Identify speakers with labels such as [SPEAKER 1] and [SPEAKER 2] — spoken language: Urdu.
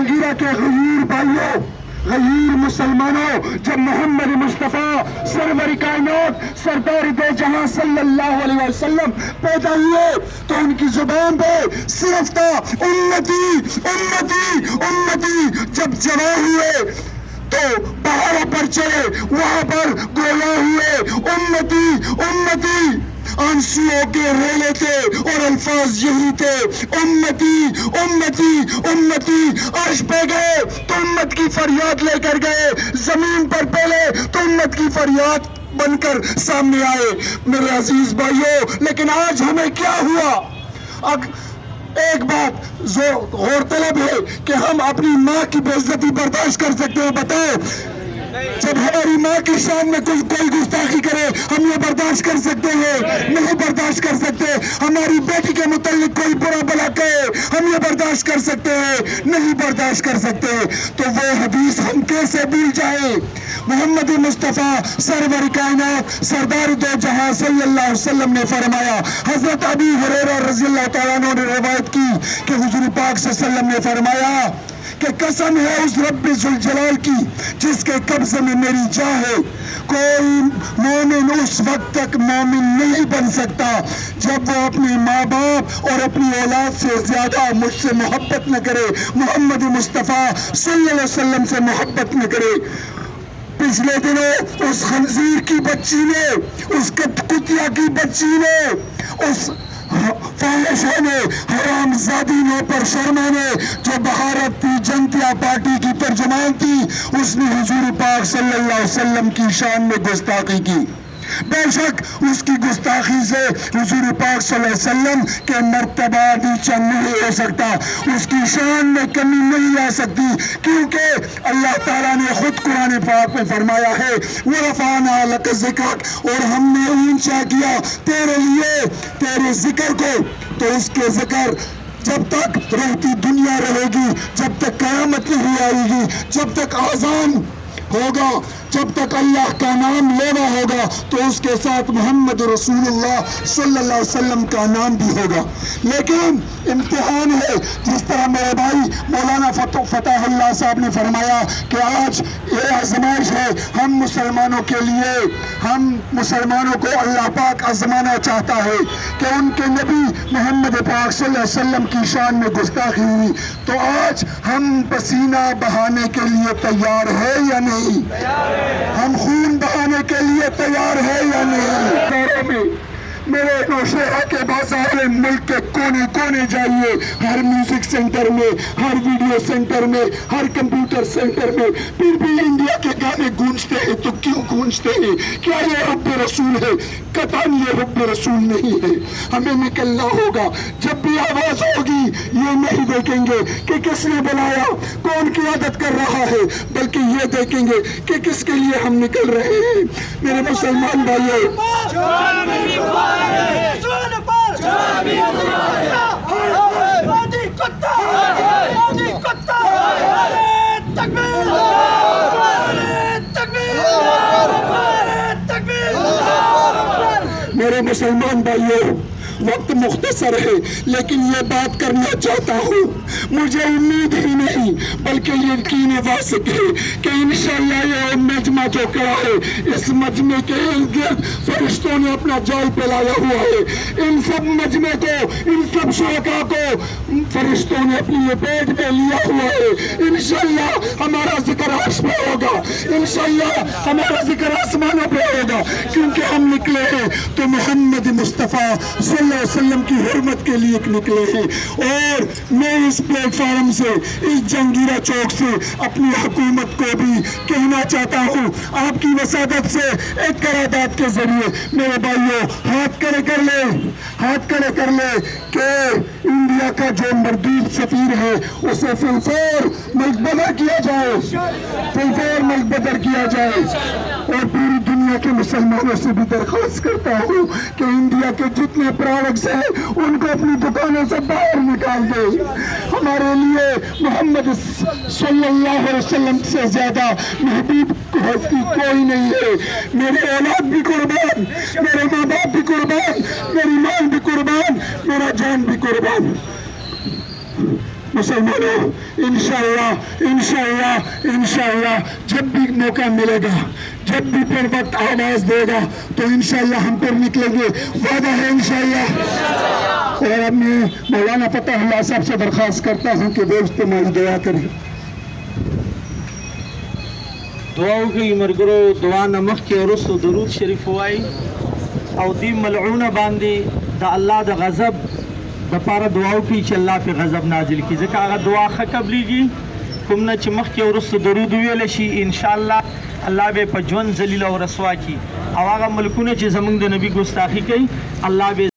[SPEAKER 1] جہانگیرہ کے غیر بھائیوں، غیر مسلمانوں، جب محمد مصطفیٰ سرور کائنات سردار دو جہاں صلی اللہ علیہ وسلم پیدا ہوئے تو ان کی زبان پہ صرف تھا امتی امتی امتی۔ جب جوان ہوئے تو پہاڑوں پر چڑھے، وہاں پر گویا ہوئے امتی امتی، آنسوؤں کے ریلے تھے اور الفاظ یہی تھے امتی امتی امتی۔ عرش پہ گئے تو امت کی فریاد لے کر گئے، زمین پر پہلے تو امت کی فریاد بن کر سامنے آئے میرے عزیز بھائیوں۔ لیکن آج ہمیں کیا ہوا؟ ایک بات غور طلب ہے کہ ہم اپنی ماں کی بے عزتی برداشت کر سکتے ہیں؟ بتائیں، جب ہماری ماں کی شان میں کوئی گستاخی کرے ہم یہ برداشت کر سکتے ہیں؟ نہیں برداشت کر سکتے۔ ہماری بیٹی کے متعلق کوئی برا بھلا کہے ہم یہ برداشت کر سکتے ہیں؟ نہیں برداشت کر سکتے۔ تو وہ حدیث ہم کیسے بھول جائیں؟ محمد مصطفیٰ سرور کائنات سردار دو جہاں صلی اللہ علیہ وسلم نے فرمایا، حضرت ابی ہریرہ رضی اللہ تعالیٰ عنہ نے روایت کی کہ حضور پاک صلی اللہ علیہ وسلم نے فرمایا کہ قسم ہے اس رب ذوالجلال کی جس کے قبضے میں میری جان ہے، کوئی مومن اس وقت تک مومن نہیں بن سکتا جب وہ اپنے ماں باپ اور اپنی اولاد سے زیادہ مجھ سے محبت نہ کرے، محمد مصطفیٰ صلی اللہ علیہ وسلم سے محبت نہ کرے۔ پچھلے دنوں اس خنزیر کی بچی نے، اس کتیا کی بچی نے، اس فاحشہ نے، حرام زادی نے، پرشرما نے، جو بھارت کی جنتا پارٹی کی ترجمان تھی، اس نے حضور پاک صلی اللہ علیہ وسلم کی شان میں گستاخی کی۔ بے شک اس کی گستاخی سے حضور پاک صلی اللہ علیہ وسلم کے مرتبہ نیچا نہیں ہو سکتا، اس کی شان میں کمی نہیں آ سکتی، کیونکہ اللہ تعالیٰ نے خود قرآن پاک میں فرمایا ہے وَرَفَعْنَا لَكَ ذِكْرَكَ، اور ہم نے اونچا کیا تیرے لیے تیرے ذکر کو۔ تو اس کے ذکر جب تک رہتی دنیا رہے گی، جب تک قیامت نہیں آئے گی، جب تک اذان ہوگا، جب تک اللہ کا نام لینا ہوگا، تو اس کے ساتھ محمد رسول اللہ صلی اللہ علیہ وسلم کا نام بھی ہوگا۔ لیکن امتحان ہے، جس طرح میرے بھائی مولانا فتح اللہ صاحب نے فرمایا کہ آج یہ آزمائش ہے ہم مسلمانوں کے لیے، ہم مسلمانوں کو اللہ پاک آزمانا چاہتا ہے کہ ان کے نبی محمد پاک صلی اللہ علیہ وسلم کی شان میں گستاخی ہوئی، تو آج ہم پسینہ بہانے کے لیے تیار ہے یا نہیں؟ ہم خون بہانے کے لیے تیار ہے یا نہیں؟ میرے نوشہرہ کے بازار میں ملک کے کونے کونے جائیے، ہر میوزک سینٹر میں، ہر ویڈیو سینٹر میں، ہر کمپیوٹر سینٹر میں پھر بھی انڈیا کے گانے گونجتے ہیں۔ تو کیوں گونجتے ہیں؟ کیا یہ حب رسول ہے؟ قطعاً یہ حب رسول نہیں ہے۔ ہمیں نکلنا ہوگا، جب بھی آواز ہوگی یہ نہیں دیکھیں گے کہ کس نے بلایا، کون قیادت کر رہا ہے، بلکہ یہ دیکھیں گے کہ کس کے لیے ہم نکل رہے ہیں۔ میرے مسلمان بھائیوں، میرے مسلمان بھائیوں، وقت مختصر ہے لیکن یہ بات کرنا چاہتا ہوں، مجھے امید ہی نہیں بلکہ یقین واثق ہے کہ انشاءاللہ یہ مجمع جو کھڑا ہے، اس مجمع کے ارد گرد فرشتوں نے اپنا جال پھیلایا ہوا ہے۔ ان سب مجمع کو، ان سب شرکاء کو فرشتوں نے اپنی لپیٹ میں لیا ہوا ہے۔ انشاءاللہ ہمارا ذکر عرش پہ ہوگا، انشاءاللہ ہمارا ذکر آسمانوں پہ ہوگا، کیونکہ ہم نکلے ہیں تو محمد مصطفیٰ صلی اللہ علیہ وسلم کی حرمت کے لیے نکلے ہیں۔ اور میں اس پلیٹ فارم سے، اس جہانگیرہ چوک سے اپنی حکومت کو بھی کہنا چاہتا ہوں، آپ کی وسادت سے ایک قرارداد کے ذریعے میرے بھائیوں ہاتھ کھڑے کر لے، ہاتھ کھڑے کر لے کہ انڈیا کا جو مردود سفیر ہے اسے فی الفور ملک بدر کیا جائے، فی الفور ملک بدر کیا جائے۔ اور پوری دنیا کے مسلمانوں سے بھی درخواست کرتا ہوں کہ انڈیا کے جتنے پروڈکٹس ہیں ان کو اپنی دکانوں سے باہر نکال دے۔ ہمارے لیے محمد صلی اللہ علیہ وسلم سے زیادہ محبوب ہستی کوئی نہیں ہے۔ میری اولاد بھی قربان، میرے ماں باپ بھی قربان، میری مال بھی قربان، میرا جان بھی قربان۔ مسلمانوں انشاءاللہ جب بھی موقع ملے گا، جب بھی پر وقت آواز دے گا تو انشاءاللہ ہم پر نکلیں گے، وعدہ ہے انشاءاللہ۔ اور اب میں مولانا فتح اللہ صاحب سے درخواست کرتا ہوں کہ وہ اجتماعی دعا کریں۔
[SPEAKER 2] دعاو کی مرگرو دعا نمخ کے ورستو درود شریف ہوئی او دی ملعون باندی دا اللہ دا غضب دا پارا دعاو کی چھ اللہ پہ غضب نازل کی ذکر آگا دعا خقبلی گی کمنا چھ مخ کے ورستو درود ویلشی انشاءاللہ اللہ بے پا جون ذلیل و رسوا کی او آگا ملکونے چھ زمانگ دا نبی گستاخی کی اللہ بے